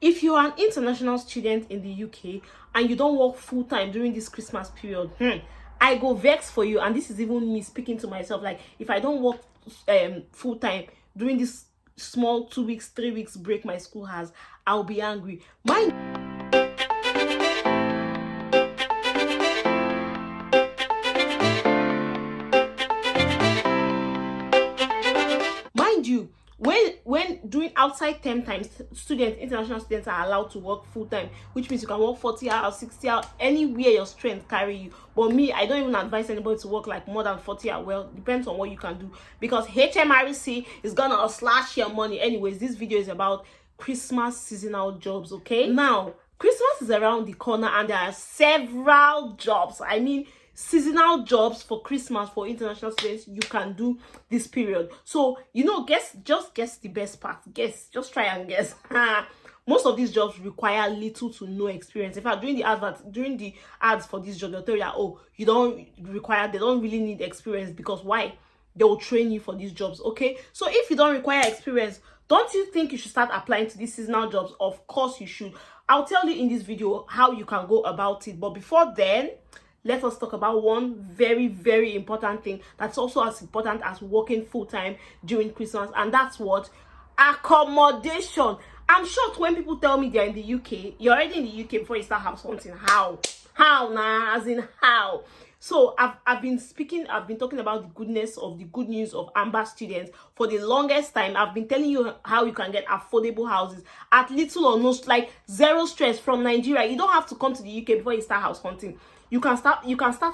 if you are an international student in the UK and you don't work full-time during this Christmas period, I go vex for you. And this is even me speaking to myself. Like, if I don't work full-time during this small 2 weeks, 3 weeks break my school has, I'll be angry. Mind you, when during outside term times, international students are allowed to work full-time, which means you can work 40 hours, 60 hours, anywhere your strength carry you. But me, I don't even advise anybody to work like more than 40 hours. Well, depends on what you can do, because HMRC is gonna slash your money. Anyways, this video is about Christmas seasonal jobs. Okay, now Christmas is around the corner and there are several jobs, I mean seasonal jobs for Christmas for international students you can do this period. So, you know, guess the best part. Just try and guess. Most of these jobs require little to no experience. In fact, during the ads for this job, they'll tell you that, oh, they don't really need experience, because why? They will train you for these jobs. Okay, so if you don't require experience, don't you think you should start applying to these seasonal jobs? Of course you should. I'll tell you in this video how you can go about it. But before then, let us talk about one very, very important thing that's also as important as working full-time during Christmas, and that's what? Accommodation. I'm shocked when people tell me they're in the UK. You're already in the UK before you start house hunting. How nah, as in how? So I've been talking about the good news of Amber students for the longest time. I've been telling you how you can get affordable houses at little or no, like zero stress from Nigeria. You don't have to come to the UK before you start house hunting. You can start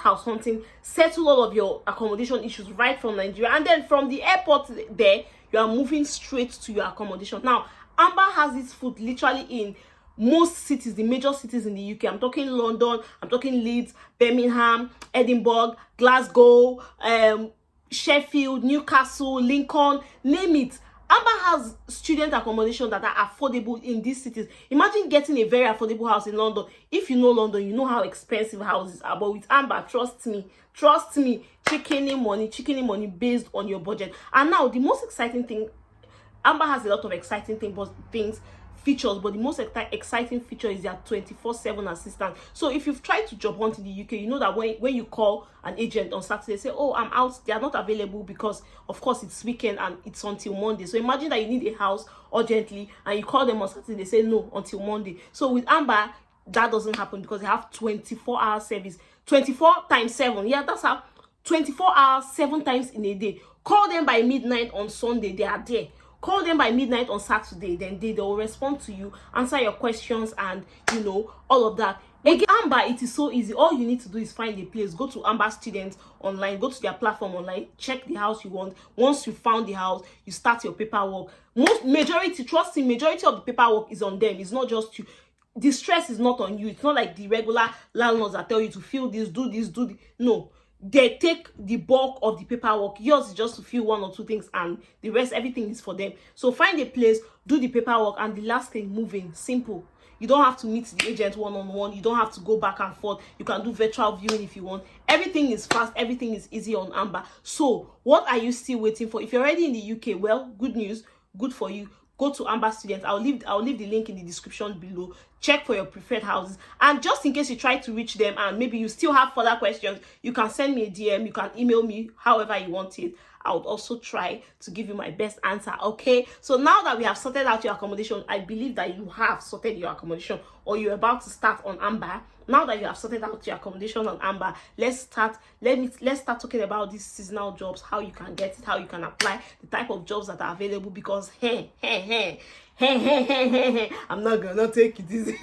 house hunting, settle all of your accommodation issues right from Nigeria, and then from the airport there, you are moving straight to your accommodation. Now, Amber has its foot literally in most cities, the major cities in the UK. I'm talking London, I'm talking Leeds, Birmingham, Edinburgh, Glasgow, Sheffield, Newcastle, Lincoln, name it. Amber has student accommodation that are affordable in these cities. Imagine getting a very affordable house in London. If you know London, you know how expensive houses are. But with Amber, trust me, chickening money based on your budget. And now, the most exciting thing, Amber has a lot of exciting features, but the most exciting feature is their 24/7 assistant. So if you've tried to job hunt in the UK, you know that when you call an agent on Saturday, say, oh, I'm out, they are not available because of course it's weekend and it's until Monday. So imagine that you need a house urgently and you call them on Saturday, they say no, until Monday. So with Amber, that doesn't happen because they have 24-hour service. 24 times 7, yeah, that's how 24 hours 7 times in a day. Call them by midnight on Sunday, they are there. Call them by midnight on Saturday, then they will respond to you, answer your questions, and you know, all of that. Again, Amber, it is so easy. All you need to do is find a place. Go to Amber Students online, go to their platform online, check the house you want. Once you found the house, you start your paperwork. Trust me, majority of the paperwork is on them. It's not just you. The stress is not on you. It's not like the regular landlords that tell you to fill this, do this, do this. No. They take the bulk of the paperwork. Yours is just to fill 1 or 2 things, and the rest, everything is for them. So find a place, do the paperwork, and the last thing, move in. Simple. You don't have to meet the agent one-on-one. You don't have to go back and forth. You can do virtual viewing if you want. Everything is fast. Everything is easy on Amber. So what are you still waiting for? If you're already in the UK, well, good news, good for you. Go to Amber Students. I'll leave the link in the description below. Check for your preferred houses, and just in case you try to reach them and maybe you still have further questions, you can send me a DM, you can email me, however you want it. I would also try to give you my best answer. Okay, so now that we have sorted out your accommodation, I believe that you have sorted your accommodation, or you're about to start on Amber. Now that you have sorted out your accommodation on Amber, let's start talking about these seasonal jobs, how you can get it, how you can apply, the type of jobs that are available, because I'm not gonna take it easy.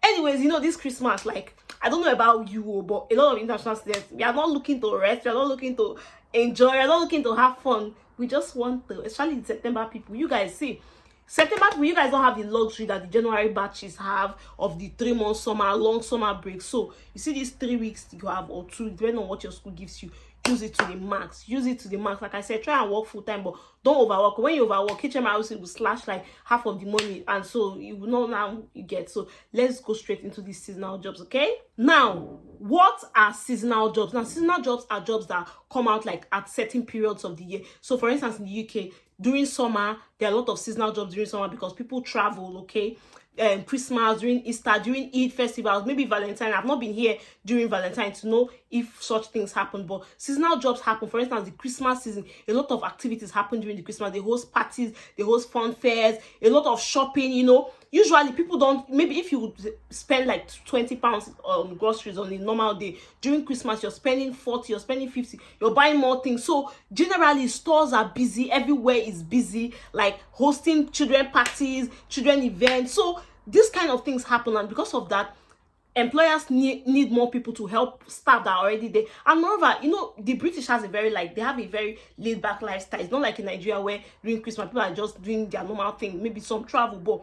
Anyways, you know, this Christmas, like, I don't know about you, but a lot of international students, we are not looking to rest, we are not looking to enjoy, we are not looking to have fun. We just want to, especially the September people. You guys see, September people, you guys don't have the luxury that the January batches have of the 3-month summer, long summer break. So you see these 3 weeks you have, or 2, depending on what your school gives you, use it to the max. Use it to the max. Like I said, try and work full time, but don't overwork. When you overwork, HMRC will slash like half of the money, and so you will know now you get. So let's go straight into these seasonal jobs. Okay, now what are seasonal jobs? Now seasonal jobs are jobs that come out like at certain periods of the year. So for instance, in the UK, during summer, there are a lot of seasonal jobs during summer because people travel. Okay, Christmas, during Easter, during Eid festivals, maybe Valentine. I've not been here during Valentine to know if such things happen, but seasonal jobs happen. For instance, the Christmas season, a lot of activities happen during the Christmas. They host parties, they host fun fairs, a lot of shopping, you know. Usually people don't, maybe if you spend like 20 pounds on groceries on a normal day, during Christmas you're spending 40, you're spending 50, you're buying more things. So generally stores are busy, everywhere is busy, like hosting children parties, children events. So this kind of things happen, and because of that, employers need more people to help staff that are already there. And moreover, you know, the British has a very, like, they have a very laid back lifestyle. It's not like in Nigeria where during Christmas people are just doing their normal thing, maybe some travel, but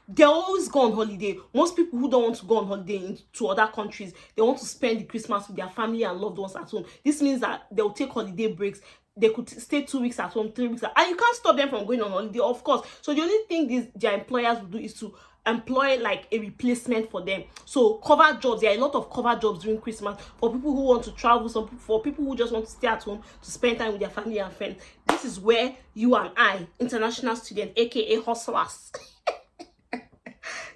they always go on holiday. Most people who don't want to go on holiday to other countries, they want to spend the Christmas with their family and loved ones at home. This means that they'll take holiday breaks. They could stay 2 weeks at home, 3 weeks at, and you can't stop them from going on holiday, of course. So the only thing their employers will do is to employ like a replacement for them. So cover jobs, there are a lot of cover jobs during Christmas for people who want to travel, for people who just want to stay at home to spend time with their family and friends. This is where you and I, international students, aka hustlers,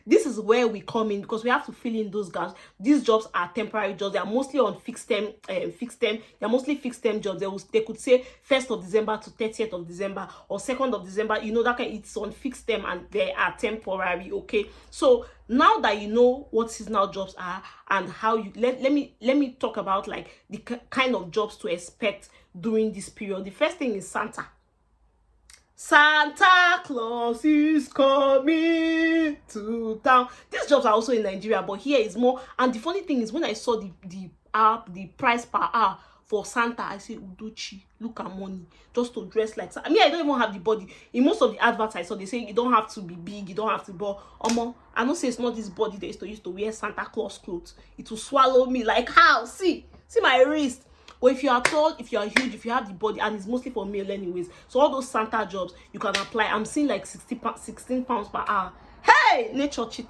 this is where we come in, because we have to fill in those gaps. These jobs are temporary jobs. They are mostly on fixed term. They're mostly fixed term jobs. They could say 1st of December to 30th of December or 2nd of December. You know, that kind, it's on fixed term and they are temporary. Okay, so now that you know what seasonal jobs are and how you let me talk about like the kind of jobs to expect during this period. The first thing is Santa. Santa Claus is coming to town. These jobs are also in Nigeria, but here is more. And the funny thing is, when I saw the price per hour for Santa, I said, Udochi, look at money just to dress like Santa. I mean, I don't even have the body. In most of the adverts I saw, they say you don't have to be big, you don't have to, but I don't say it's not this body that used to wear Santa Claus clothes. It will swallow me. Like how? See my wrist. But if you are tall, if you are huge, if you have the body, and it's mostly for male anyways, so all those Santa jobs you can apply. I'm seeing like 16 pounds per hour. Hey, nature cheat.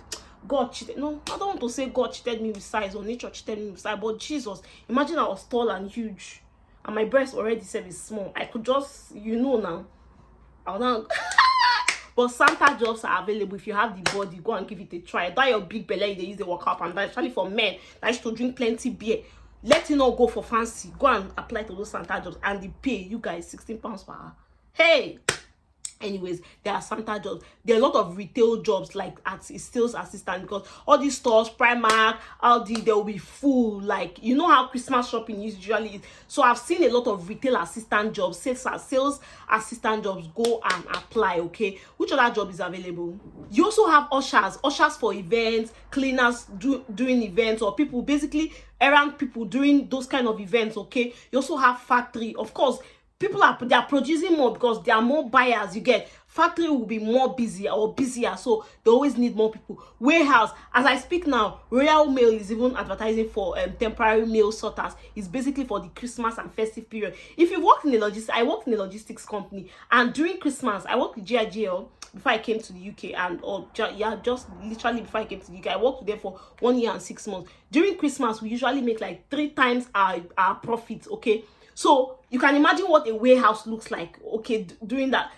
God cheated. No, I don't want to say God cheated me with size or nature cheated me with size, but Jesus, imagine I was tall and huge and my breast already said is small. I could just, you know, now I'll not. But Santa jobs are available. If you have the body, go and give it a try. That your big belly, they use the workout, and that's actually for men that used to drink plenty beer. Let it not go for fancy. Go and apply to those Santa jobs, and they pay you guys 16 pounds per hour. Hey, anyways, there are Santa jobs. There are a lot of retail jobs, like as sales assistant, because all these stores, Primark, Aldi, they will be full. Like, you know how Christmas shopping usually is. So I've seen a lot of retail assistant jobs, sales assistant jobs. Go and apply. Okay, which other job is available? You also have ushers for events, cleaners doing events, or people, basically errand people during those kind of events. Okay, you also have factory, of course. People they are producing more because there are more buyers. You get, factory will be more busier, so they always need more people. Warehouse, as I speak now, Royal Mail is even advertising for temporary mail sorters. It's basically for the Christmas and festive period. If you've worked in a logistics, I worked in a logistics company, and during Christmas I worked with GIGL before I came to the UK, and just literally before I came to the UK, I worked with them for 1 year and 6 months. During Christmas we usually make like 3 times our profits. Okay, so you can imagine what a warehouse looks like. Okay, during that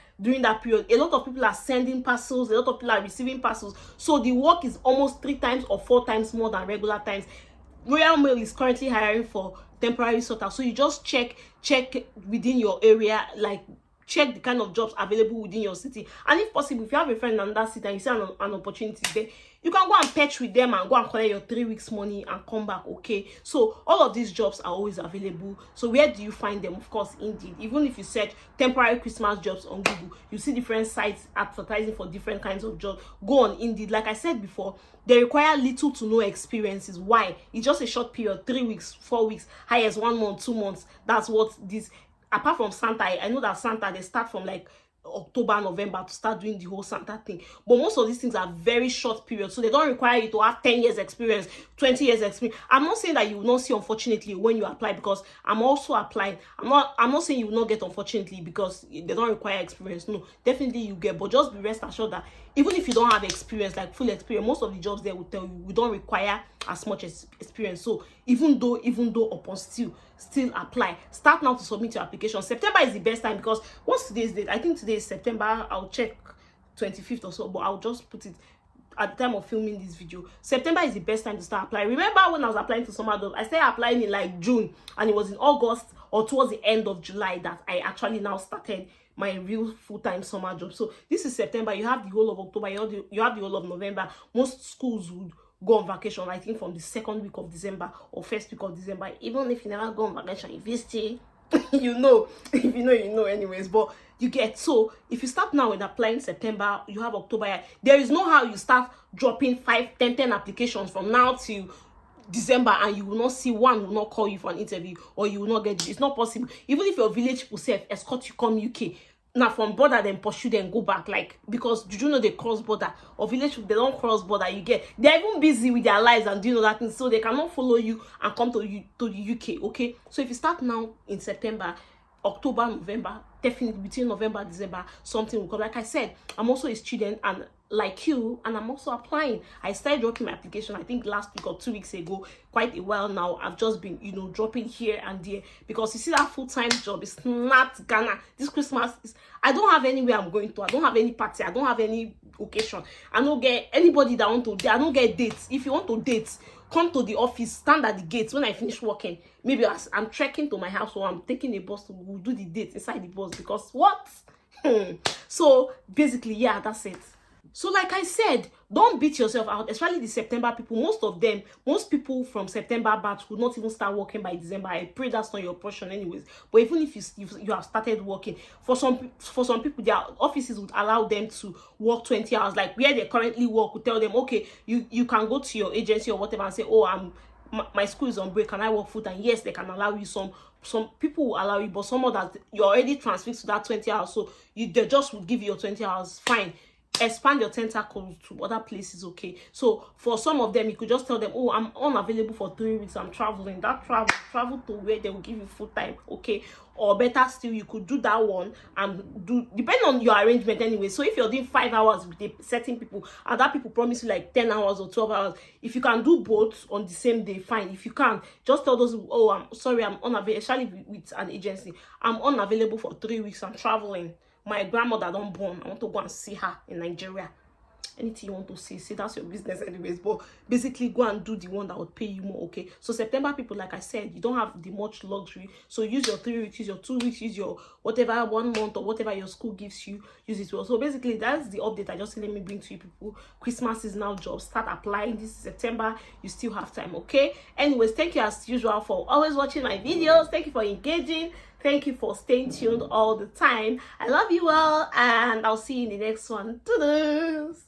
period, a lot of people are sending parcels, a lot of people are receiving parcels, so the work is almost 3 times or 4 times more than regular times. Royal Mail is currently hiring for temporary sorters, so you just check within your area, like check the kind of jobs available within your city, and if possible, if you have a friend in that city and you see an opportunity there, you can go and patch with them and go and collect your 3 weeks money and come back. Okay, so all of these jobs are always available. So where do you find them? Of course, Indeed. Even if you search temporary Christmas jobs on Google, you see different sites advertising for different kinds of jobs. Go on Indeed. Like I said before, they require little to no experiences. Why? It's just a short period, 3 weeks, 4 weeks, highest 1 month, 2 months. That's what this, apart from Santa, I know that Santa, they start from like October, November to start doing the whole Santa thing, but most of these things are very short periods, so they don't require you to have 10 years experience, 20 years experience. I'm not saying that you will not see, unfortunately, when you apply, because I'm also applying. I'm not saying you will not get, unfortunately, because they don't require experience. No, definitely you get, but just be rest assured that even if you don't have experience, like full experience, most of the jobs there will tell you we don't require as much experience. So even though upon still apply, start now to submit your application. September is the best time, because what's today's date? I think today is September. I'll check 25th or so, but I'll just put it at the time of filming this video, September is the best time to start applying. Remember when I was applying to summer jobs, I started applying in like June, and it was in August or towards the end of July that I actually now started my real full-time summer job. So this is September. You have the whole of October, you have the whole of November. Most schools would go on vacation, I think, from the second week of December or first week of December. Even if you never go on vacation, if you stay, you know, if you know, you know anyways. But you get, so if you start now and applying September, you have October. There is no how you start dropping 5, 10 applications from now till December and you will not see one, will not call you for an interview, or you will not get it. It's not possible. Even if your village people say escort you come UK, now from border then pursue them go back, like, because you know they cross border, or village they don't cross border, you get, they're even busy with their lives and doing all that thing, so they cannot follow you and come to the UK. Okay, so if you start now in September, October, November, definitely between November, December, something will come. Like I said, I'm also a student, and like you, and I'm also applying. I started dropping my application, I think last week or 2 weeks ago, quite a while now. I've just been, you know, dropping here and there, because you see that full-time job is not Ghana. This Christmas I don't have anywhere I'm going to. I don't have any party. I don't have any occasion. I don't get anybody that want to. I don't get dates. If you want to date, come to the office, stand at the gates. When I finish working, maybe as I'm trekking to my house, or I'm taking a bus to we'll do the date inside the bus, because what? So basically, yeah, that's it. So like I said, don't beat yourself out, especially the September people. Most people from September batch would not even start working by December. I pray that's not your portion anyways. But even if you have started working, for some people, their offices would allow them to work 20 hours. Like where they currently work would tell them, okay, you can go to your agency or whatever and say, oh, my school is on break, can I work full time? Yes, they can allow you. Some people will allow you, but some others, you're already transferred to that 20 hours, so they just would give you your 20 hours. Fine, expand your tentacles to other places. Okay, so for some of them, you could just tell them, oh, I'm unavailable for 3 weeks, I'm traveling. That travel to where they will give you full time. Okay, or better still, you could do that one and do, depending on your arrangement anyway. So if you're doing 5 hours with a certain people, and that people promise you like 10 hours or 12 hours, if you can do both on the same day, fine. If you can't, just tell those, oh, I'm sorry, I'm unavailable, especially with an agency, I'm unavailable for 3 weeks, I'm traveling. My grandmother don't born, I want to go and see her in Nigeria. Anything you want to see, that's your business anyways. But basically, go and do the one that would pay you more. Okay, so September people, like I said, you don't have the much luxury, so use your 3 weeks, use your 2 weeks, use your whatever 1 month or whatever your school gives you, use it well. So basically, that's the update I just let me bring to you people. Christmas is now job, start applying. This is September, you still have time. Okay, anyways, thank you as usual for always watching my videos. Thank you for engaging. Thank you for staying tuned all the time. I love you all, and I'll see you in the next one. Toodles.